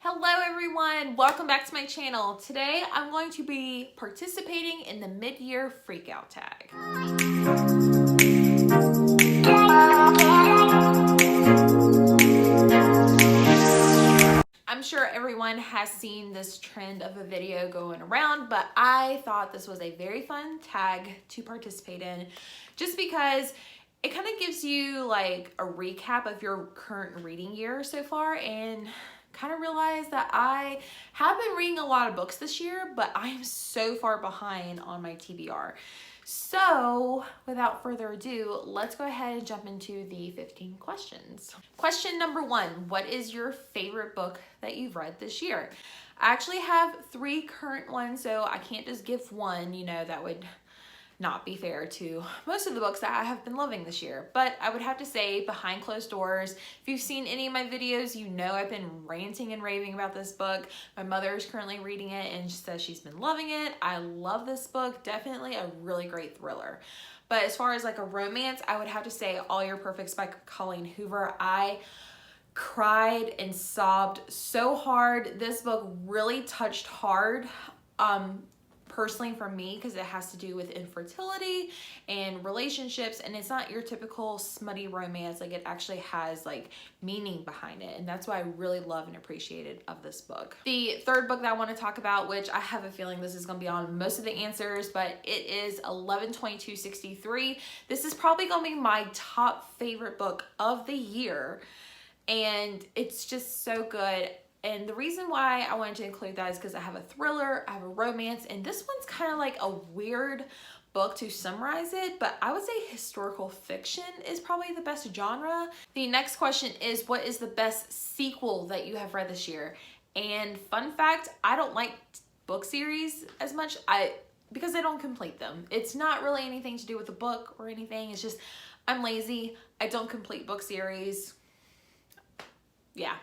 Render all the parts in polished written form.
Hello everyone, welcome back to my channel. Today I'm going to be participating in the mid-year freakout tag. I'm sure everyone has seen this trend of a video going around, but I thought this was a very fun tag to participate in just because it kind of gives you like a recap of your current reading year so far, and kind of realized that I have been reading a lot of books this year, but I am so far behind on my TBR. So without further ado, let's go ahead and jump into the 15 questions. Question number 1, what is your favorite book that you've read this year? I actually have 3 current ones, so I can't just give one, you know, that would not be fair to most of the books that I have been loving this year. But I would have to say Behind Closed Doors. If you've seen any of my videos, you know I've been ranting and raving about this book. My mother is currently reading it and she says she's been loving it. I love this book. Definitely a really great thriller. But as far as like a romance, I would have to say All Your Perfects by Colleen Hoover. I cried and sobbed so hard. This book really touched hard. Personally for me, because it has to do with infertility and relationships, and it's not your typical smutty romance. Like, it actually has like meaning behind it, and that's what I really love and appreciated of this book. The third book that I want to talk about, which I have a feeling this is going to be on most of the answers, but it is 11/22/63. This is probably going to be my top favorite book of the year, and it's just so good. And the reason why I wanted to include that is because I have a thriller, I have a romance, and this one's kind of like a weird book to summarize it, but I would say historical fiction is probably the best genre. The next question is, what is the best sequel that you have read this year? And fun fact, I don't like book series as much because I don't complete them. It's not really anything to do with the book or anything. It's just I'm lazy. I don't complete book series. Yeah,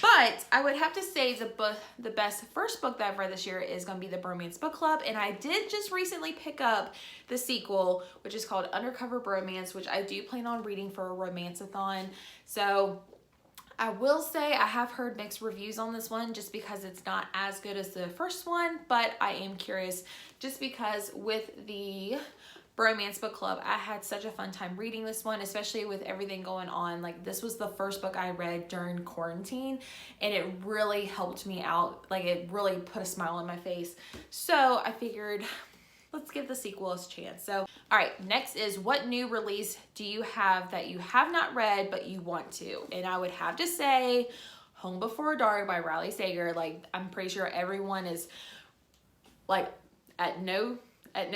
but I would have to say the best first book that I've read this year is going to be the Bromance Book Club, and I did just recently pick up the sequel, which is called Undercover Bromance, which I do plan on reading for a romance-a-thon. So I will say I have heard mixed reviews on this one just because it's not as good as the first one, but I am curious just because with the Bromance Book Club, I had such a fun time reading this one, especially with everything going on. Like, this was the first book I read during quarantine, and it really helped me out. Like, it really put a smile on my face. So I figured, let's give the sequel a chance. So, all right, next is, what new release do you have that you have not read but you want to? And I would have to say Home Before Dark by Riley Sager. Like, I'm pretty sure everyone is like at no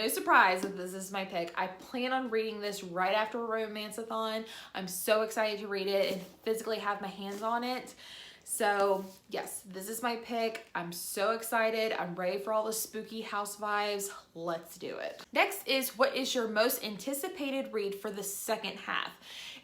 surprise that this is my pick. I plan on reading this right after a romance-a-thon. I'm so excited to read it and physically have my hands on it. So yes, this is my pick. I'm so excited. I'm ready for all the spooky house vibes. Let's do it. Next is, what is your most anticipated read for the second half?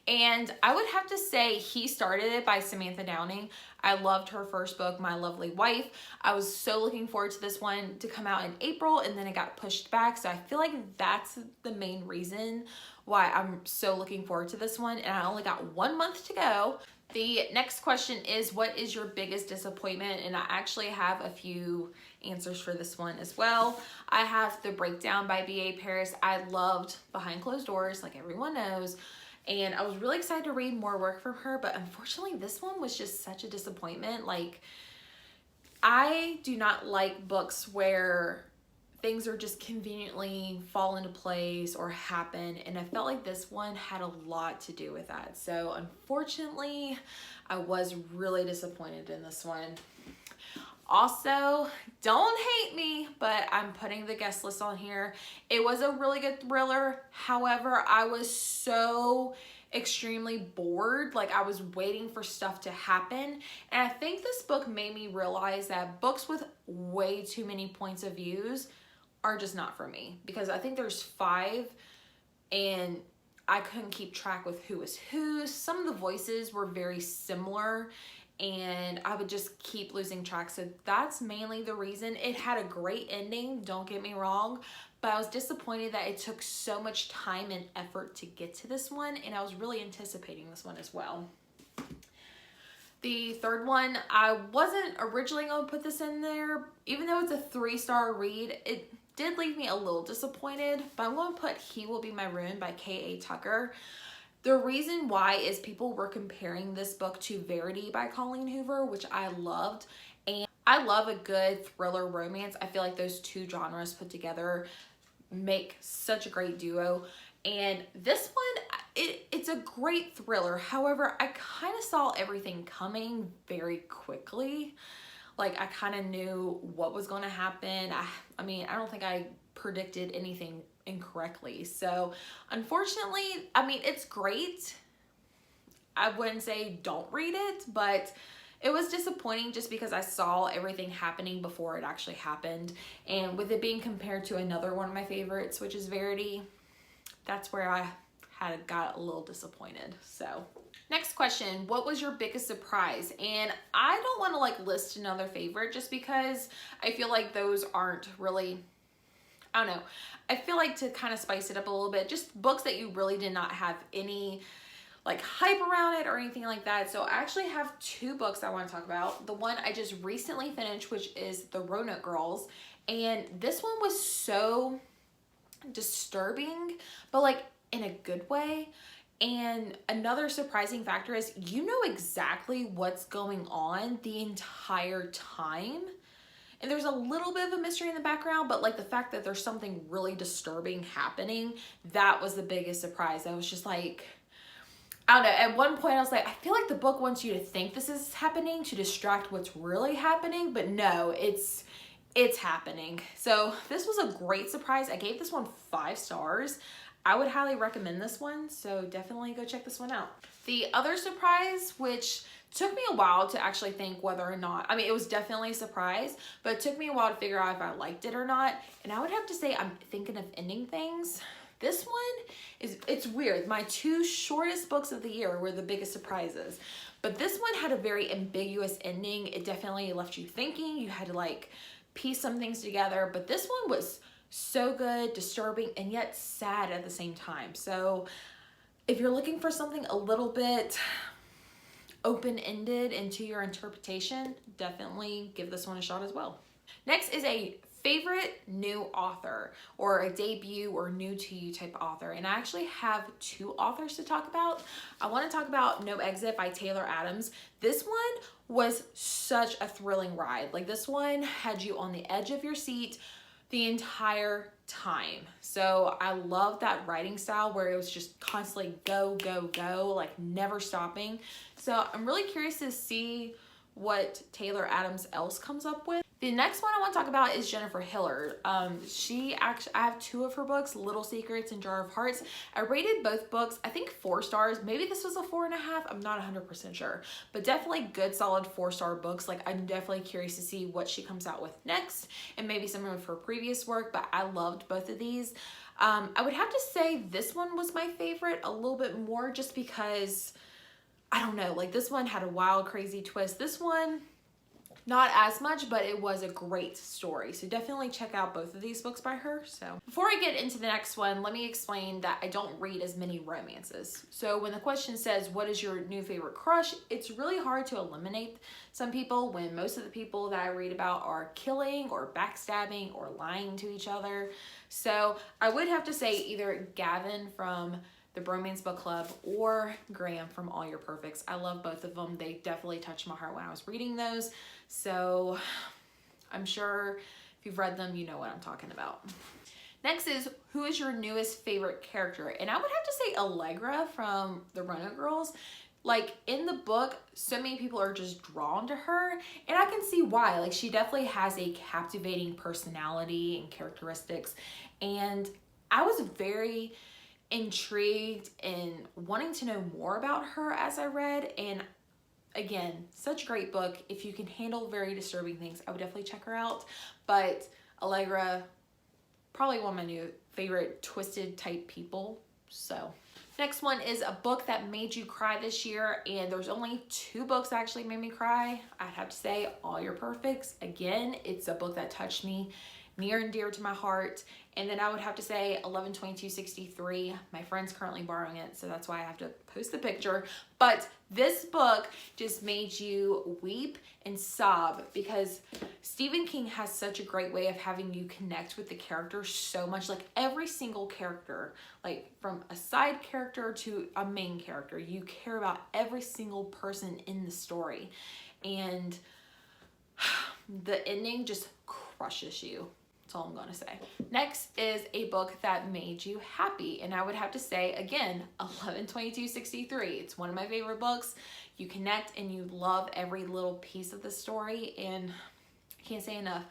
And I would have to say He Started It by Samantha Downing. I loved her first book, My Lovely Wife. I was so looking forward to this one to come out in April, and then it got pushed back. So I feel like that's the main reason why I'm so looking forward to this one. And I only got 1 month to go. The next question is, what is your biggest disappointment? And I actually have a few answers for this one as well. I have The Breakdown by B.A. Paris. I loved Behind Closed Doors, like everyone knows. And I was really excited to read more work from her, but unfortunately this one was just such a disappointment. Like, I do not like books where things are just conveniently fall into place or happen, and I felt like this one had a lot to do with that. So unfortunately, I was really disappointed in this one. Also, don't hate me, but I'm putting the guest list on here. It was a really good thriller. However, I was so extremely bored. Like, I was waiting for stuff to happen. And I think this book made me realize that books with way too many points of views are just not for me. Because I think there's 5, and I couldn't keep track with who was who. Some of the voices were very similar, and I would just keep losing track. So that's mainly the reason. It had a great ending, don't get me wrong, but I was disappointed that it took so much time and effort to get to this one, and I was really anticipating this one as well. The third one, I wasn't originally going to put this in there. Even though it's a 3-star read, it did leave me a little disappointed, but I'm going to put He Will Be My Ruin by K.A. Tucker. The reason why is people were comparing this book to Verity by Colleen Hoover, which I loved. And I love a good thriller romance. I feel like those two genres put together make such a great duo. And this one, it's a great thriller. However, I kind of saw everything coming very quickly. Like, I kind of knew what was going to happen. I mean, I don't think I predicted anything incorrectly. So, unfortunately, I mean, it's great. I wouldn't say don't read it, but it was disappointing just because I saw everything happening before it actually happened. And with it being compared to another one of my favorites, which is Verity, that's where I got a little disappointed. So next question, what was your biggest surprise? And I don't want to like list another favorite just because I feel like those aren't really, I don't know. I feel like to kind of spice it up a little bit, just books that you really did not have any like hype around it or anything like that. So I actually have 2 books I want to talk about. The one I just recently finished, which is The Roanoke Girls. And this one was so disturbing, but like in a good way. And another surprising factor is you know exactly what's going on the entire time. And there's a little bit of a mystery in the background, but like the fact that there's something really disturbing happening, that was the biggest surprise. I was just like, I don't know, at one point I was like, I feel like the book wants you to think this is happening to distract what's really happening, but no, it's happening. So this was a great surprise. I gave this one 5 stars. I would highly recommend this one, so definitely go check this one out. The other surprise, which took me a while to actually think whether or not, I mean, it was definitely a surprise, but it took me a while to figure out if I liked it or not. And I would have to say I'm thinking of ending things. This one it's weird. My 2 shortest books of the year were the biggest surprises. But this one had a very ambiguous ending. It definitely left you thinking. You had to like piece some things together. But this one was so good, disturbing, and yet sad at the same time. So if you're looking for something a little bit open-ended into your interpretation, definitely give this one a shot as well. Next is a favorite new author, or a debut or new to you type author. And I actually have 2 authors to talk about. I want to talk about No Exit by Taylor Adams. This one was such a thrilling ride. Like, this one had you on the edge of your seat the entire time. So I love that writing style where it was just constantly go, go, go, like never stopping. So I'm really curious to see what Taylor Adams else comes up with. The next one I want to talk about is Jennifer Hillard. I have 2 of her books, Little Secrets and Jar of Hearts. I rated both books, I think 4 stars. Maybe this was a 4.5. I'm not 100% sure, but definitely good, solid 4-star books. Like, I'm definitely curious to see what she comes out with next and maybe some of her previous work, but I loved both of these. I would have to say this one was my favorite a little bit more just because, I don't know, like this one had a wild, crazy twist. This one, not as much, but it was a great story. So definitely check out both of these books by her. So before I get into the next one, let me explain that I don't read as many romances. So when the question says, what is your new favorite crush? It's really hard to eliminate some people when most of the people that I read about are killing or backstabbing or lying to each other. So I would have to say either Gavin from the Bromance Book Club or Graham from All Your Perfects. I love both of them. They definitely touched my heart when I was reading those. So I'm sure if you've read them, you know what I'm talking about. Next is, who is your newest favorite character? And I would have to say Allegra from the Roanoke Girls. Like, in the book, so many people are just drawn to her, and I can see why. Like, she definitely has a captivating personality and characteristics, and I was very intrigued and wanting to know more about her as I read. And again, such a great book. If you can handle very disturbing things, I would definitely check her out. But Allegra, probably one of my new favorite twisted type people. So next one is a book that made you cry this year, and there's only 2 books that actually made me cry. I'd have to say All Your Perfects. Again, it's a book that touched me near and dear to my heart. And then I would have to say 11/22/63. My friend's currently borrowing it, so that's why I have to post the picture. But this book just made you weep and sob because Stephen King has such a great way of having you connect with the characters so much. Like every single character, like from a side character to a main character, you care about every single person in the story. And the ending just crushes you. That's all I'm gonna say. Next is a book that made you happy, and I would have to say again 11/22/63. It's one of my favorite books. You connect and you love every little piece of the story, and I can't say enough.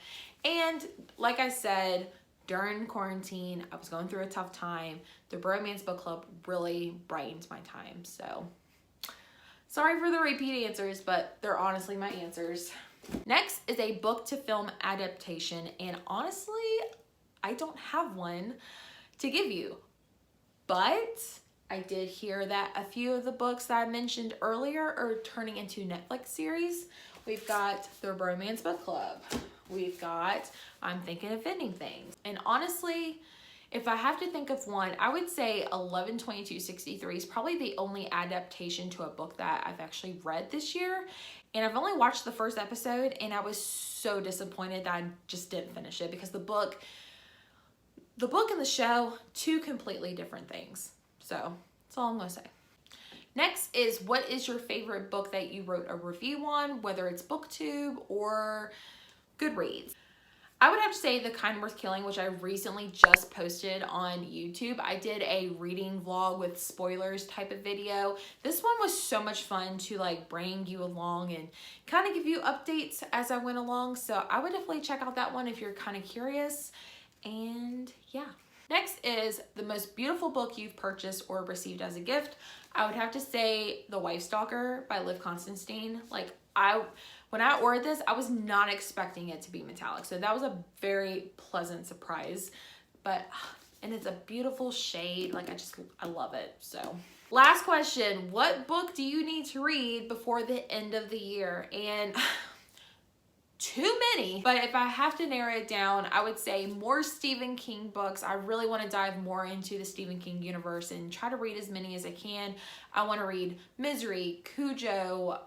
And like I said, during quarantine I was going through a tough time. The Bromance Book Club really brightened my time, so sorry for the repeat answers, but they're honestly my answers. Next is a book to film adaptation, and honestly, I don't have one to give you, but I did hear that a few of the books that I mentioned earlier are turning into Netflix series. We've got The Bromance Book Club. We've got I'm Thinking of Ending Things. And honestly, if I have to think of one, I would say 11/22/63 is probably the only adaptation to a book that I've actually read this year. And I've only watched the first episode, and I was so disappointed that I just didn't finish it because the book and the show, two completely different things. So that's all I'm gonna say. Next is, what is your favorite book that you wrote a review on, whether it's BookTube or Goodreads? I would have to say The Kind Worth Killing, which I recently just posted on YouTube. I did a reading vlog with spoilers type of video. This one was so much fun to like bring you along and kind of give you updates as I went along. So I would definitely check out that one if you're kind of curious. And yeah. Next is the most beautiful book you've purchased or received as a gift. I would have to say The Wife Stalker by Liv Constantine. Like when I ordered this, I was not expecting it to be metallic. So that was a very pleasant surprise. And it's a beautiful shade. Like I love it. So last question, what book do you need to read before the end of the year? And too many, but if I have to narrow it down, I would say more Stephen King books. I really want to dive more into the Stephen King universe and try to read as many as I can. I want to read Misery, Cujo,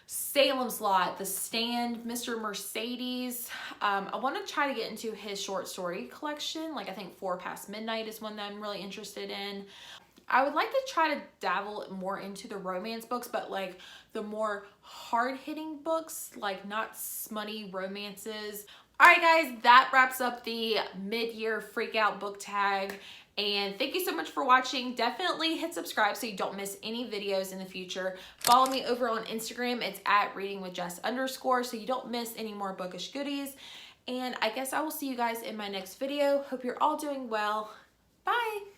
Salem's Lot, The Stand, Mr. Mercedes. I want to try to get into his short story collection. Like I think 4 Past Midnight is one that I'm really interested in. I would like to try to dabble more into the romance books, but like the more hard-hitting books, like not smutty romances. All right, guys, that wraps up the mid-year freak out book tag. And thank you so much for watching. Definitely hit subscribe so you don't miss any videos in the future. Follow me over on Instagram. It's @readingwithjess_ so you don't miss any more bookish goodies. And I guess I will see you guys in my next video. Hope you're all doing well. Bye.